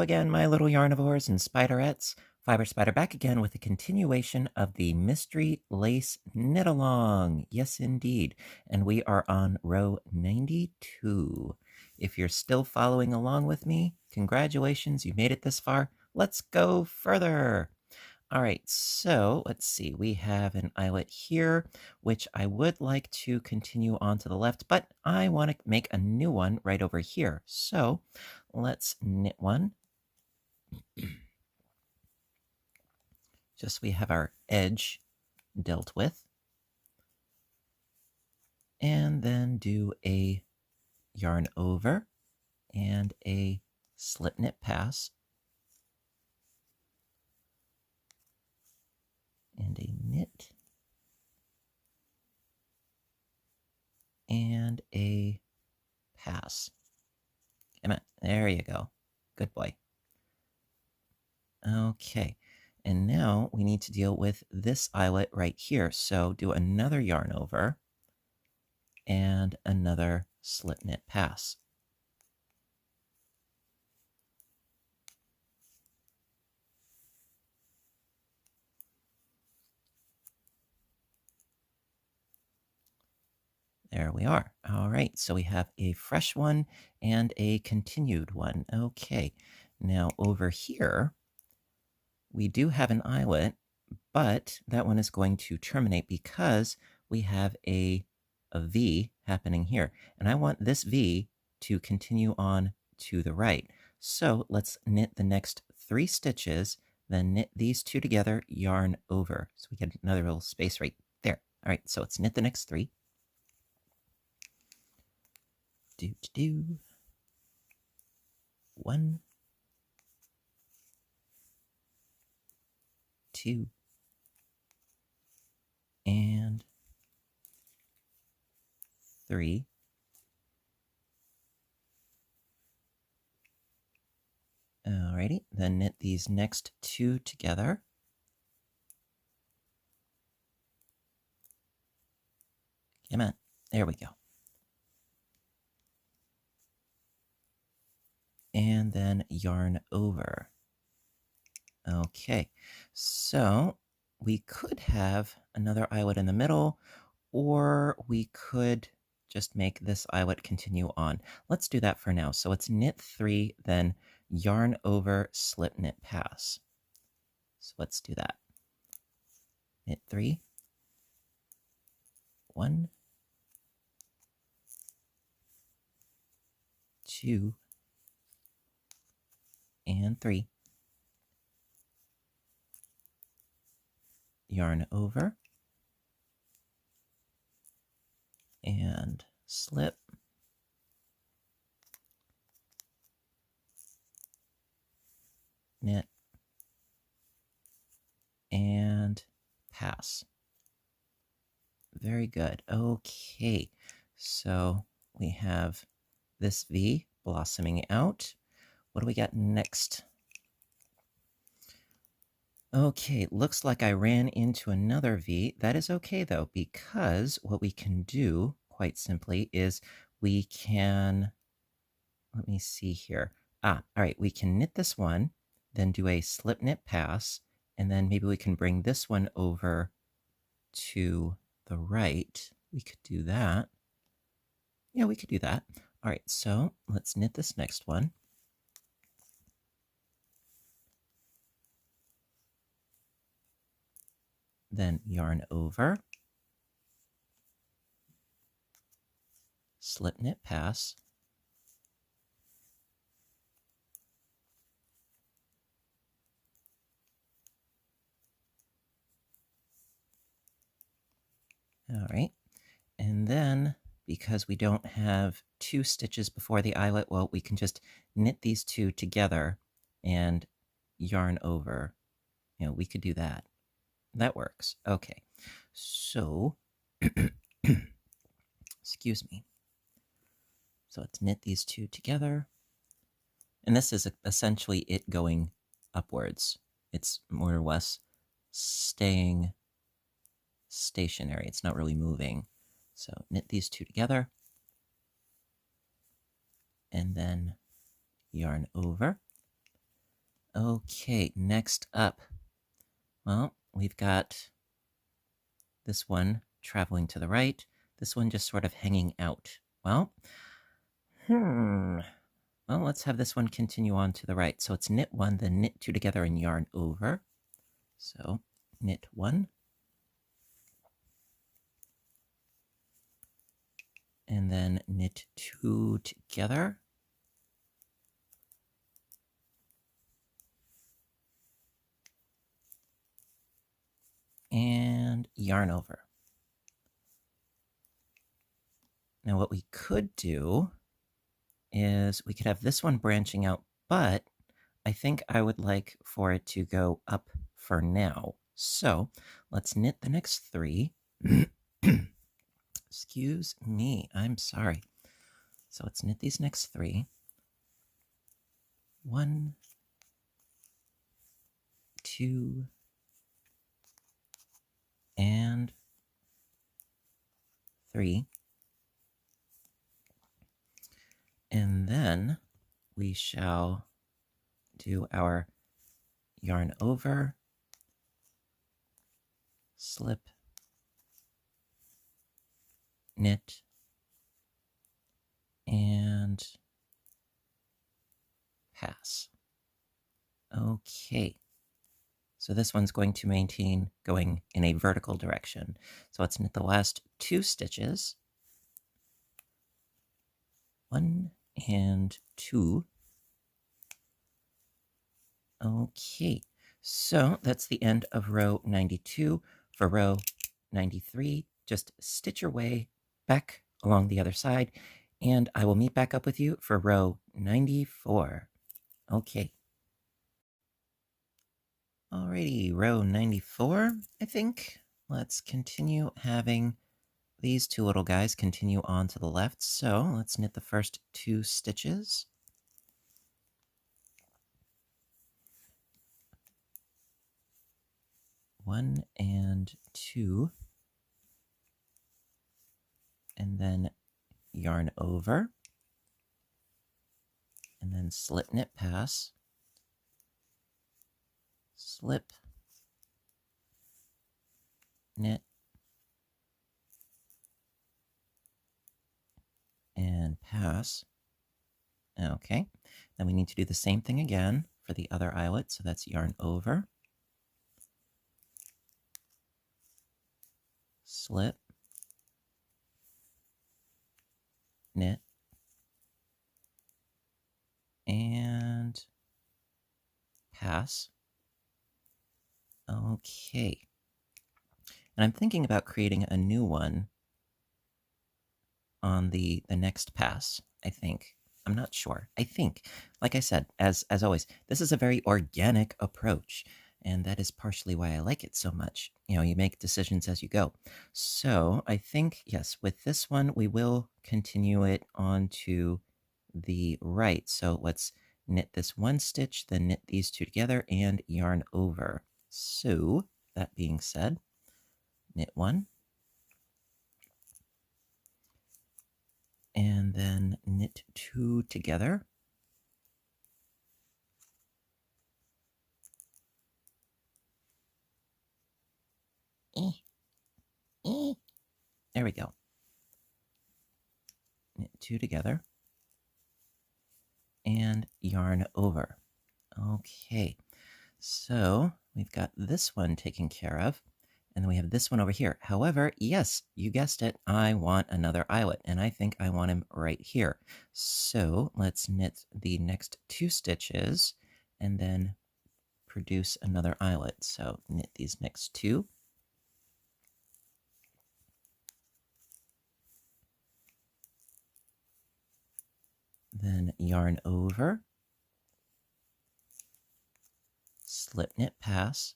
again, my little yarnivores and spiderettes. Fiber Spider back again with a continuation of the Mystery Lace Knit Along. Yes, indeed. And we are on row 92. If you're still following along with me, congratulations, you made it this far. Let's go further. All right, so let's see. We have an eyelet here, which I would like to continue on to the left, but I want to make a new one right over here. So let's knit one. Just we have our edge dealt with. And then do a yarn over and a slip knit pass. And a knit. And a pass. Come on, there you go. Good boy. Okay, and now we need to deal with this eyelet right here. So do another yarn over and another slip knit pass. There we are. All right, so we have a fresh one and a continued one. Okay, now over here, we do have an eyelet, but that one is going to terminate because we have a V happening here. And I want this V to continue on to the right. So let's knit the next 3 stitches, then knit these 2 together, yarn over. So we get another little space right there. All right, so let's knit the next 3. Do. 1, 2, and 3. Alrighty, then knit these next 2 together. Come on, there we go. And then yarn over. Okay, so we could have another eyelet in the middle, or we could just make this eyelet continue on. Let's do that for now. So let's knit 3, then yarn over, slip knit pass. So let's do that. Knit 3, 1, 2, and 3. Yarn over and slip, knit, and pass. Very good. Okay, so we have this V blossoming out. What do we got next? Okay, looks like I ran into another V. That is okay, though, because what we can do, quite simply, is we can... Let me see here. All right, we can knit this one, then do a slip knit pass, and then maybe we can bring this one over to the right. We could do that. Yeah, we could do that. All right, so let's knit this next one. Then yarn over, slip knit pass, all right, and then because we don't have 2 stitches before the eyelet, well, we can just knit these 2 together and yarn over. You know, we could do that. That works. Okay, so, excuse me. So let's knit these 2 together. And this is essentially it going upwards. It's more or less staying stationary. It's not really moving. So knit these 2 together. And then yarn over Okay, next up. Well, we've got this one traveling to the right, this one just sort of hanging out. Well, well, let's have this one continue on to the right. So it's knit one, then knit two together and yarn over. So knit one. And then knit two together. And yarn over. Now what we could do is we could have this one branching out, but I think I would like for it to go up for now. So let's knit the next three. Excuse me, I'm sorry. So let's knit these next three. 1, 2, and 3. And then we shall do our yarn over, slip, knit, and pass. Okay. So this one's going to maintain going in a vertical direction. So let's knit the last 2 stitches. 1 and 2. Okay, so that's the end of row 92. For row 93, just stitch your way back along the other side, and I will meet back up with you for row 94. Okay. Alrighty, row 94, I think. Let's continue having these two little guys continue on to the left. So let's knit the first 2 stitches. 1 and 2. And then yarn over. And then slip knit pass. Slip, knit, and pass. Okay, then we need to do the same thing again for the other eyelet, so that's yarn over, slip, knit, and pass. Okay, and I'm thinking about creating a new one on the next pass, I think. I'm not sure. I think, like I said, as always, this is a very organic approach, and that is partially why I like it so much. You know, you make decisions as you go. So I think, yes, with this one, we will continue it on to the right. So let's knit this 1 stitch, then knit these 2 together and yarn over. So that being said, knit 1, and then knit 2 together. There we go. Knit 2 together and yarn over. Okay, so we've got this one taken care of, and then we have this one over here. However, yes, you guessed it, I want another eyelet, and I think I want him right here. So let's knit the next 2 stitches and then produce another eyelet. So knit these next 2. Then yarn over, slip knit pass,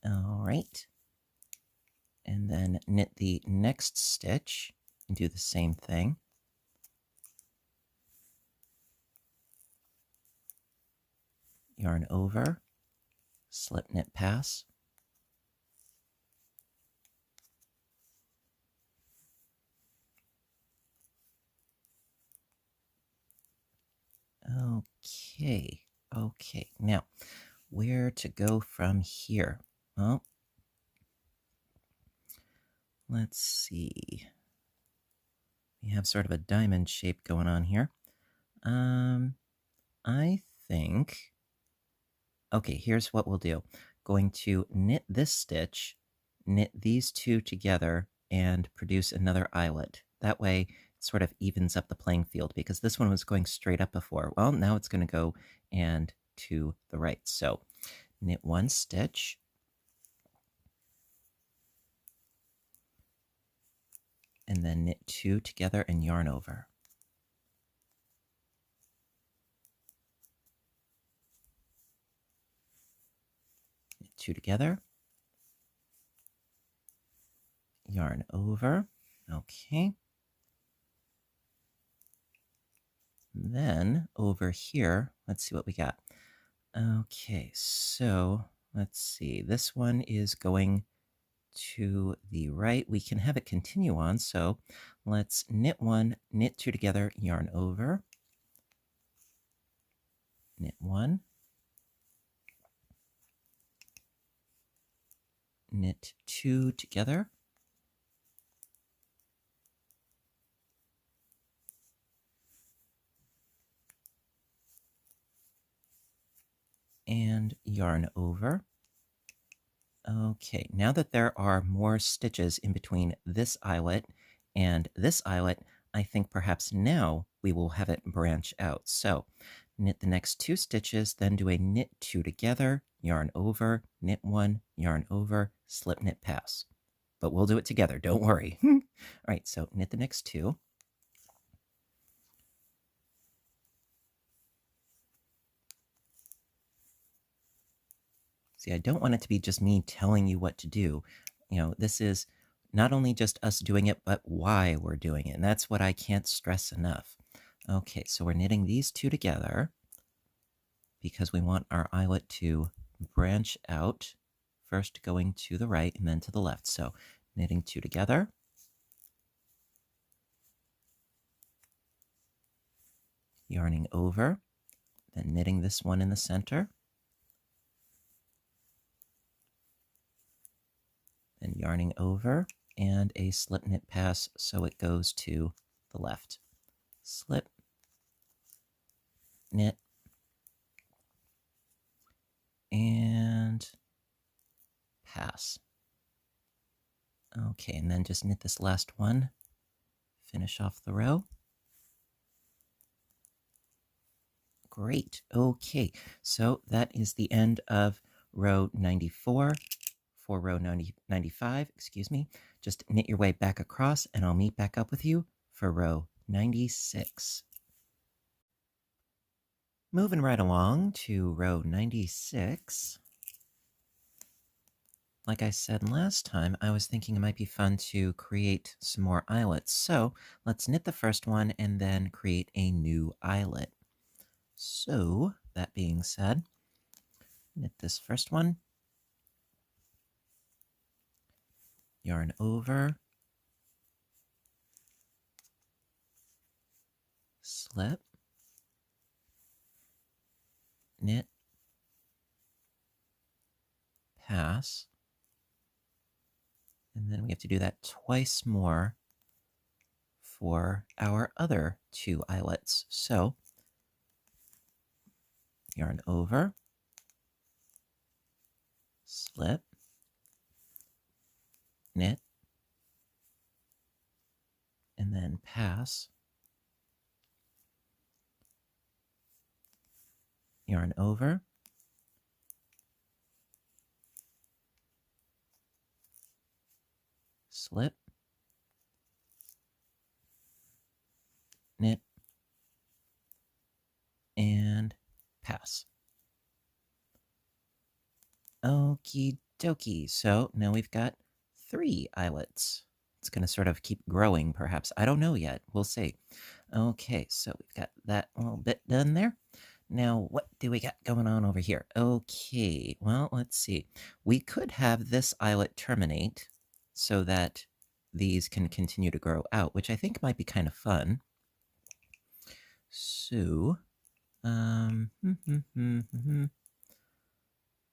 all right, and then knit the next stitch and do the same thing. Yarn over, slip knit pass, Okay, okay. Now, where to go from here? Well, let's see. We have sort of a diamond shape going on here. I think... Okay, here's what we'll do. Going to knit this stitch, knit these two together, and produce another eyelet. That way, it sort of evens up the playing field, because this one was going straight up before. Well, now it's going to go and to the right. So knit one stitch, and then knit two together and yarn over. Knit two together, yarn over. Okay. Then over here, let's see what we got. Okay, so let's see. This one is going to the right. We can have it continue on, so let's knit one, knit two together, yarn over, knit one, knit two together, and yarn over. Okay, now that there are more stitches in between this eyelet and this eyelet, I think perhaps now we will have it branch out. So knit the next two stitches, then do a knit two together, yarn over, knit one, yarn over, slip knit pass. But we'll do it together, don't worry. All right, so knit the next two. See, I don't want it to be just me telling you what to do. You know, this is not only just us doing it, but why we're doing it. And that's what I can't stress enough. Okay, so we're knitting these two together because we want our eyelet to branch out, first going to the right and then to the left. So knitting two together, yarning over, then knitting this one in the center, then yarning over, and a slip knit pass so it goes to the left. Slip, knit, and pass. Okay, and then just knit this last one, finish off the row. Great. Okay, so that is the end of row 94. For row 95, excuse me, just knit your way back across and I'll meet back up with you for row 96. Moving right along to row 96. Like I said last time, I was thinking it might be fun to create some more eyelets. So let's knit the first one and then create a new eyelet. So that being said, knit this first one, yarn over, slip, knit, pass, and then we have to do that twice more for our other two eyelets. So yarn over, slip, knit, and then pass, yarn over, slip, knit, and pass. Okie dokie. So now we've got 3 eyelets. It's going to sort of keep growing, perhaps. I don't know yet. We'll see. Okay, so we've got that little bit done there. Now, what do we got going on over here? Okay, well, let's see. We could have this eyelet terminate so that these can continue to grow out, which I think might be kind of fun. So,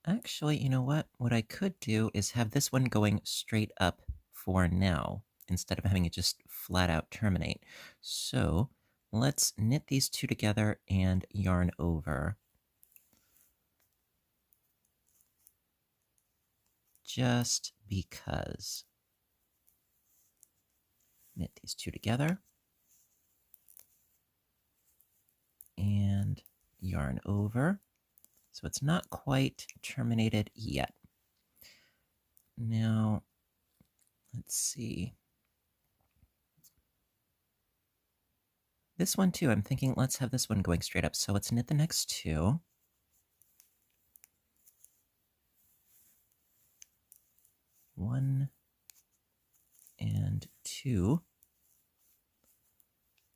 Actually, you know what? What I could do is have this one going straight up for now, instead of having it just flat out terminate. So let's knit these two together and yarn over. Just because. Knit these two together and yarn over. So it's not quite terminated yet. Now, let's see. This one too, I'm thinking let's have this one going straight up. So let's knit the next two. One and two.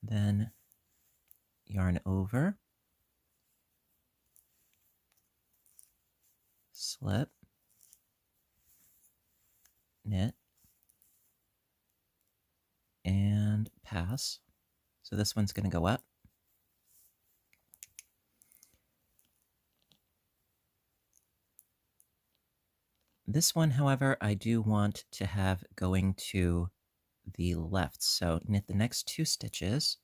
Then yarn over. Slip. Knit. And pass. So this one's going to go up. This one, however, I do want to have going to the left. So knit the next two stitches.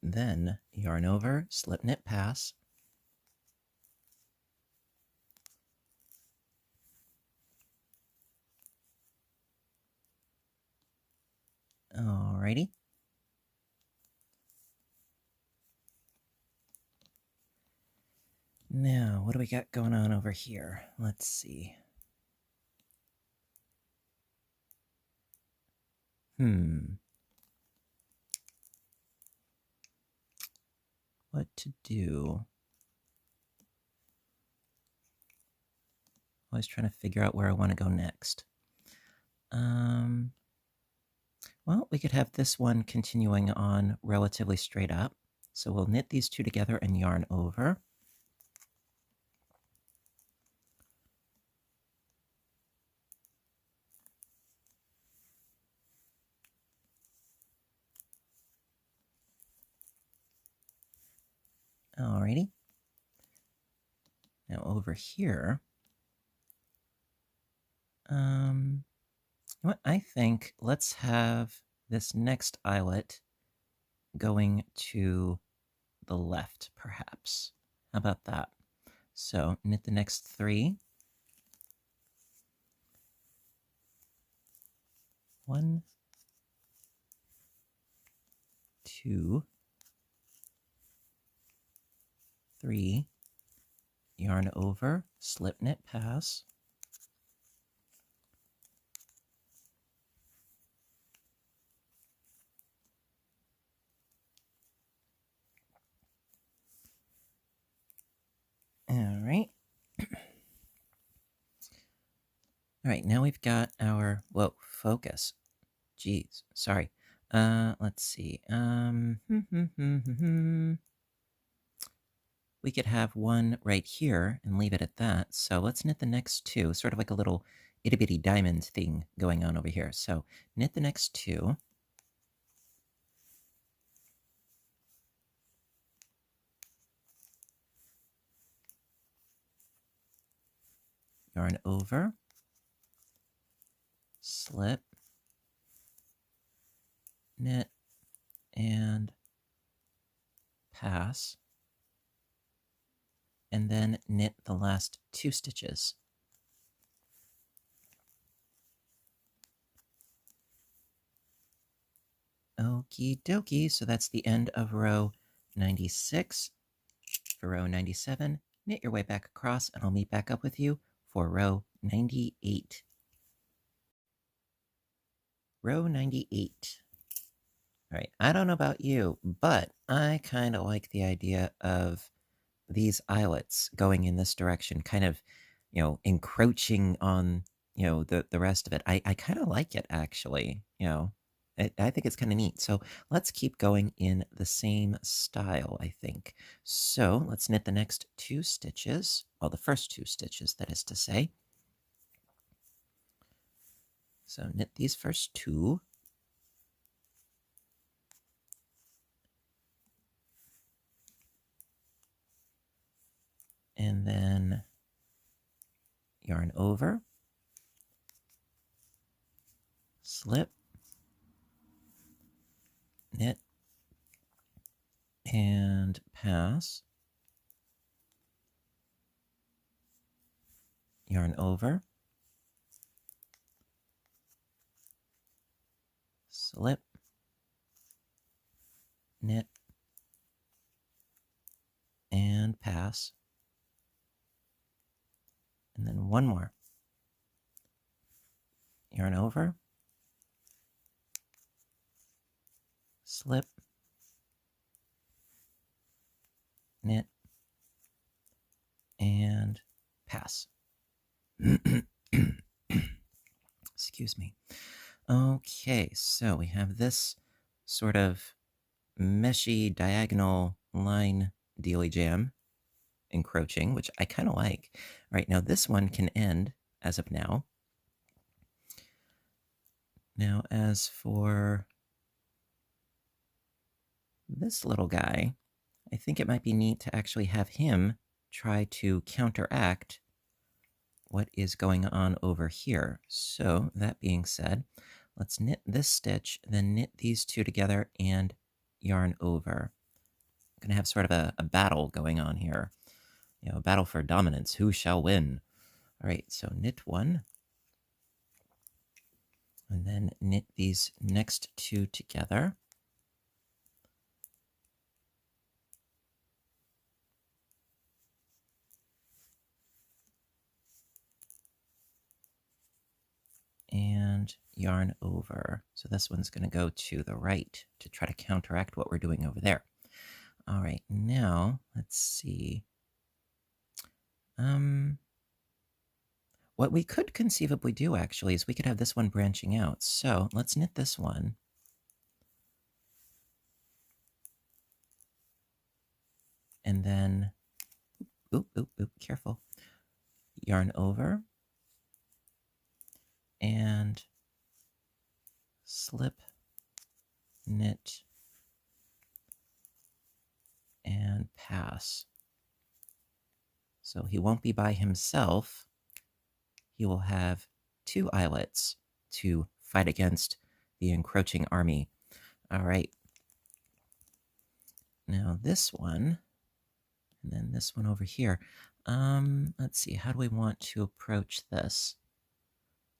Then yarn over, slip knit pass. Alrighty. Now, what do we got going on over here? Let's see. What to do? Always trying to figure out where I want to go next. Well, we could have this one continuing on relatively straight up. So we'll knit these two together and yarn over. Alrighty. Now over here, what I think, let's have this next eyelet going to the left, perhaps. How about that? So knit the next three. 1, 2, 3, yarn over, slip knit pass. All right. All right, now we've got our, whoa, focus. Geez, sorry. Let's see. We could have one right here and leave it at that. So let's knit the next two, sort of like a little itty bitty diamond thing going on over here. So knit the next two. Yarn over, slip, knit, and pass. And then knit the last two stitches. Okie dokie, so that's the end of row 96. For row 97, knit your way back across, and I'll meet back up with you for row 98. Row 98. All right, I don't know about you, but I kind of like the idea of these eyelets going in this direction, kind of, encroaching on, the rest of it. I kind of like it, actually, I think it's kind of neat. So let's keep going in the same style, I think. So let's knit the next two stitches. Well, the first two stitches, that is to say. So knit these first two. And then yarn over, slip, knit, and pass. Yarn over, slip, knit, and pass. And then one more. Yarn over, slip, knit, and pass. Excuse me. Okay, so we have this sort of meshy diagonal line dealy jam encroaching, which I kind of like. All right, now this one can end as of now. Now, as for this little guy, I think it might be neat to actually have him try to counteract what is going on over here. So, that being said, let's knit this stitch, then knit these two together and yarn over. I'm going to have sort of a battle going on here. You know, a battle for dominance. Who shall win? All right, so knit one. And then knit these next two together. And yarn over. So this one's going to go to the right to try to counteract what we're doing over there. All right, now let's see. What we could conceivably do actually is we could have this one branching out. So let's knit this one. And then, oop, careful. Yarn over. And slip, knit, and pass. So he won't be by himself. He will have two eyelets to fight against the encroaching army. All right. Now this one, and then this one over here. Let's see, how do we want to approach this?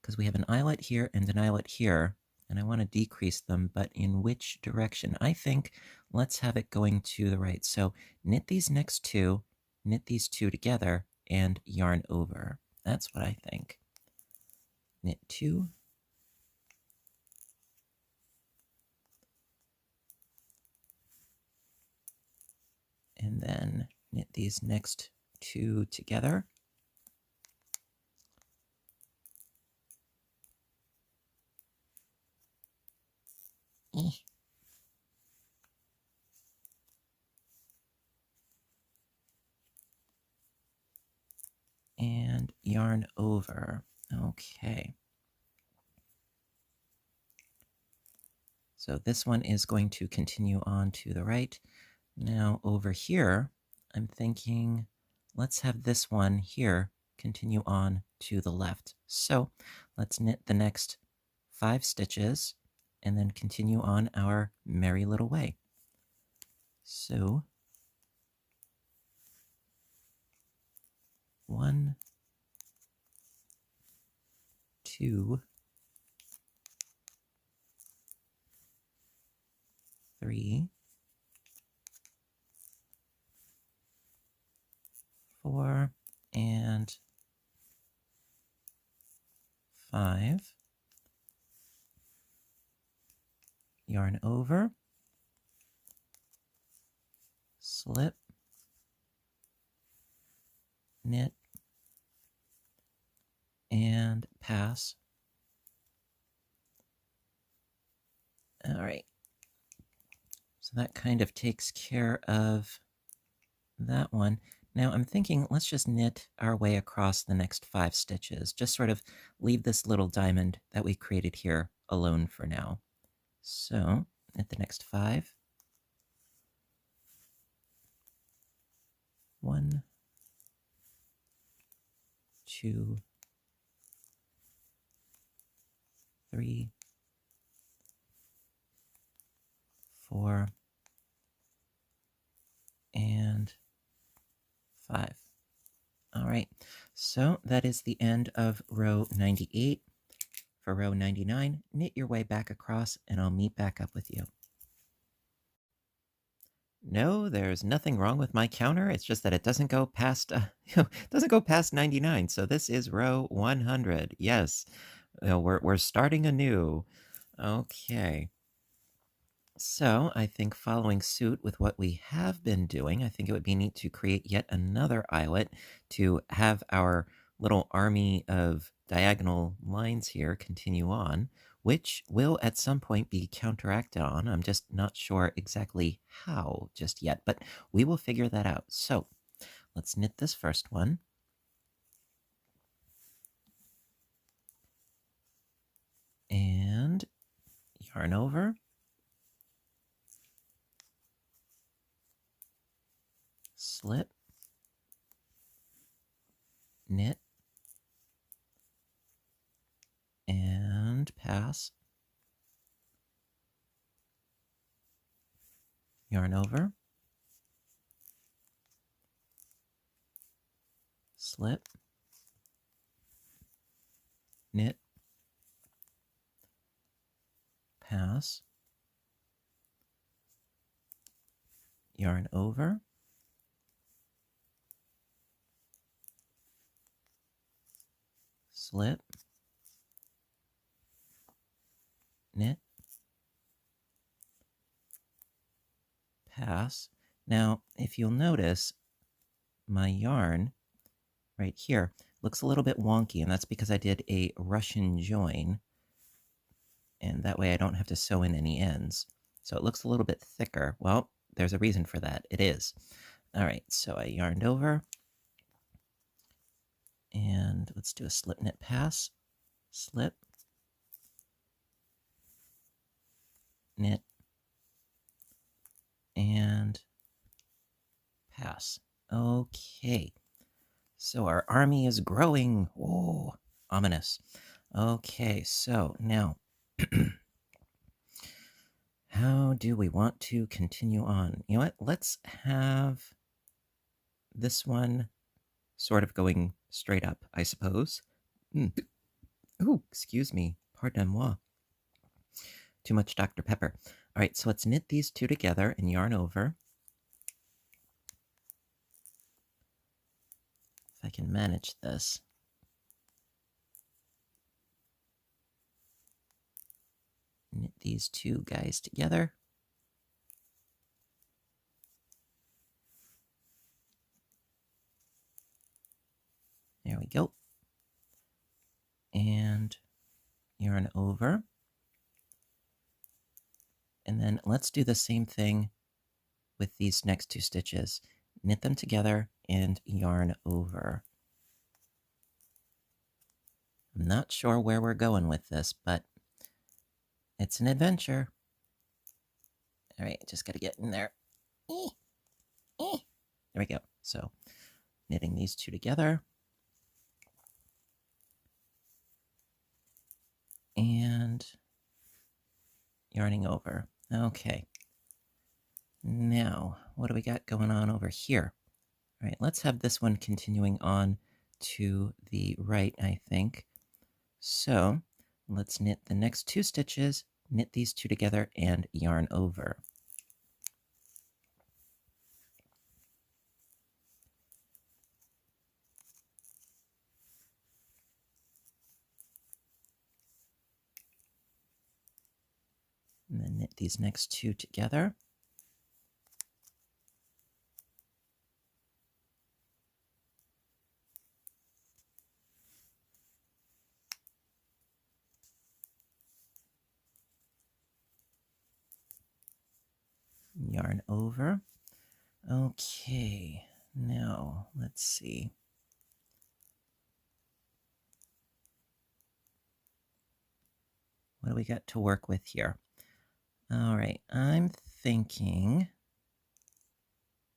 Because we have an eyelet here and an eyelet here, and I want to decrease them, but in which direction? I think let's have it going to the right. So knit these next two, knit these two together, and yarn over. That's what I think. Knit two. And then knit these next two together. And yarn over. Okay. So this one is going to continue on to the right. Now over here, I'm thinking let's have this one here continue on to the left. So let's knit the next 5 stitches and then continue on our merry little way. So 1, 2, 3, 4, and 5. Yarn over, slip, knit, and pass. All right. So that kind of takes care of that one. Now I'm thinking let's just knit our way across the next 5 stitches. Just sort of leave this little diamond that we created here alone for now. So, knit the next 5. 1, 2, 3, 4, and 5. All right, so that is the end of row 98. For row 99, knit your way back across and I'll meet back up with you. No, there's nothing wrong with my counter. It's just that it doesn't go past doesn't go past 99. So this is row 100. Yes, we're starting anew. Okay. So I think following suit with what we have been doing, I think it would be neat to create yet another eyelet to have our little army of diagonal lines here continue on, which will at some point be counteracted on. I'm just not sure exactly how just yet, but we will figure that out. So let's knit this first one. And yarn over. Slip, knit, and pass, yarn over, slip, knit, pass, yarn over, slip, knit, pass. Now, if you'll notice, my yarn right here looks a little bit wonky, and that's because I did a Russian join, and that way I don't have to sew in any ends. So it looks a little bit thicker. Well, there's a reason for that. It is. All right, so I yarned over, and let's do a slip knit pass, slip, knit, and pass. Okay. So our army is growing. Oh, ominous. Okay, so now, how do we want to continue on? You know what? Let's have this one sort of going straight up, I suppose. Oh, excuse me. Pardon-moi. Too much Dr. Pepper. All right, so let's knit these two together and yarn over. If I can manage this. Knit these two guys together. There we go. And yarn over. And then let's do the same thing with these next two stitches. Knit them together and yarn over. I'm not sure where we're going with this, but it's an adventure. All right, just got to get in there. There we go. So knitting these two together. And yarning over. Okay. Now, what do we got going on over here? All right, let's have this one continuing on to the right, I think. So let's knit the next two stitches, knit these two together, and yarn over. And then knit these next two together. Yarn over. Okay, Now, let's see. What do we got to work with here? All right, I'm thinking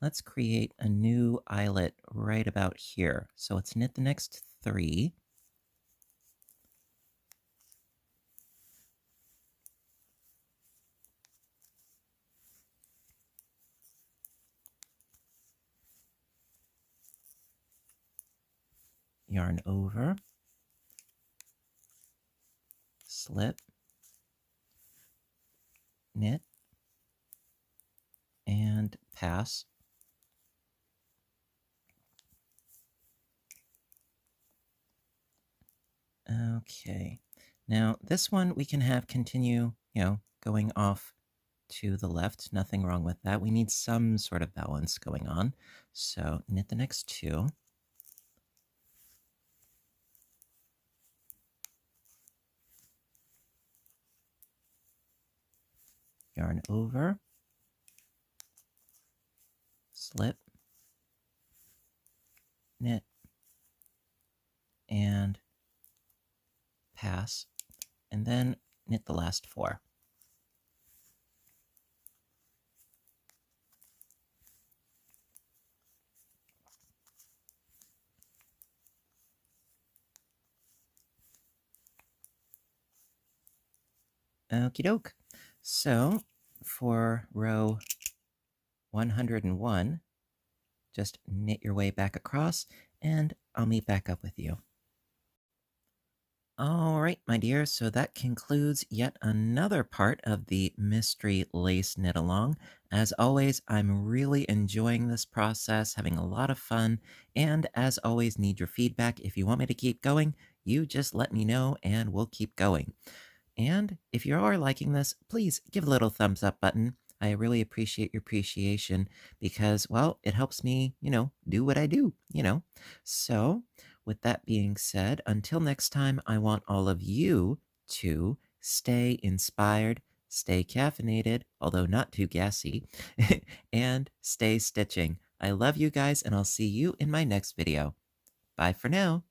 let's create a new eyelet right about here. So let's knit the next 3. Yarn over, slip, knit, and pass. Okay, now this one we can have continue, going off to the left. Nothing wrong with that. We need some sort of balance going on. So knit the next 2. Yarn over, slip, knit, and pass, and then knit the last 4. Okie doke. So for row 101, just knit your way back across, and I'll meet back up with you. All right, my dear, so that concludes yet another part of the Mystery Lace Knit Along. As always, I'm really enjoying this process, having a lot of fun, and as always, need your feedback. If you want me to keep going, you just let me know and we'll keep going. And if you are liking this, please give a little thumbs up button. I really appreciate your appreciation because, well, it helps me, do what I do. So, with that being said, until next time, I want all of you to stay inspired, stay caffeinated, although not too gassy, and stay stitching. I love you guys, and I'll see you in my next video. Bye for now.